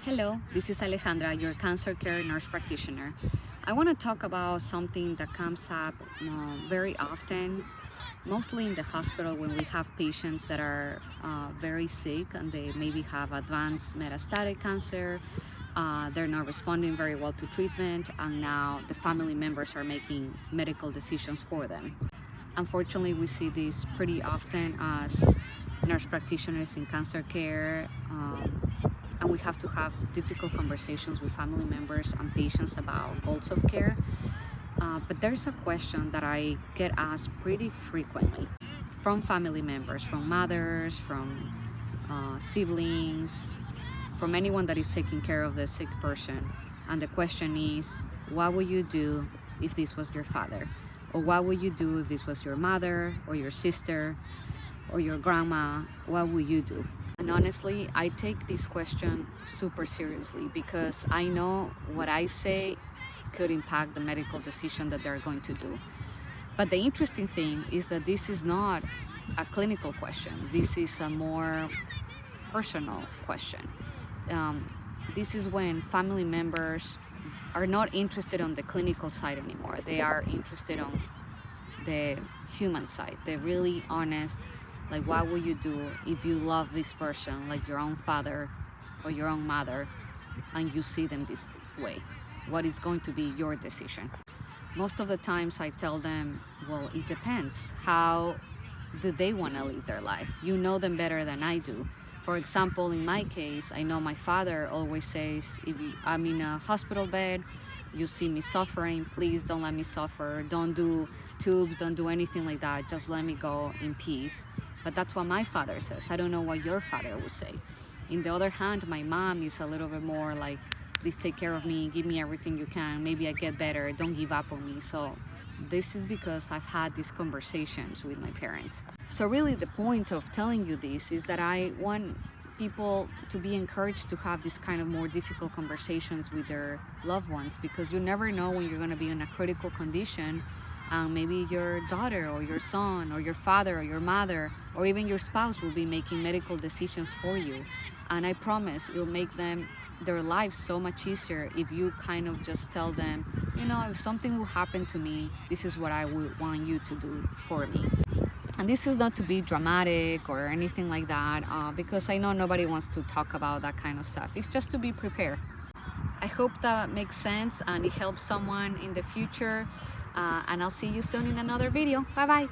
Hello, this is Alejandra, your cancer care nurse practitioner. I want to talk about something that comes up very often, mostly in the hospital when we have patients that are very sick and they maybe have advanced metastatic cancer. They're not responding very well to treatment, and now the family members are making medical decisions for them. Unfortunately, we see this pretty often as nurse practitioners in cancer care, and we have to have difficult conversations with family members and patients about goals of care. But there's a question that I get asked pretty frequently from family members, from mothers, from siblings, from anyone that is taking care of the sick person. And the question is, what would you do if this was your father? Or what would you do if this was your mother or your sister or your grandma? What would you do? And honestly, I take this question super seriously because I know what I say could impact the medical decision that they're going to do. But the interesting thing is that this is not a clinical question. This is a more personal question. This is when family members are not interested on the clinical side anymore. They are interested on the human side, the really honest, like what would you do if you love this person like your own father or your own mother and you see them this way? What is going to be your decision? Most of the times I tell them, well, it depends. How do they want to live their life? You know them better than I do. For example, in my case, I know my father always says, if I'm in a hospital bed, you see me suffering, please don't let me suffer. Don't do tubes, don't do anything like that. Just let me go in peace. But that's what my father says. I don't know what your father would say. In the other hand, my mom is a little bit more like, please take care of me, give me everything you can, maybe I get better, don't give up on me. So this is because I've had these conversations with my parents. So really the point of telling you this is that I want people to be encouraged to have this kind of more difficult conversations with their loved ones, because you never know when you're going to be in a critical condition. Maybe your daughter or your son or your father or your mother or even your spouse will be making medical decisions for you. And I promise it'll make their lives so much easier if you kind of just tell them, you know, if something will happen to me, this is what I would want you to do for me. And this is not to be dramatic or anything like that, because I know nobody wants to talk about that kind of stuff. It's just to be prepared. I hope that makes sense and it helps someone in the future. And I'll see you soon in another video. Bye bye.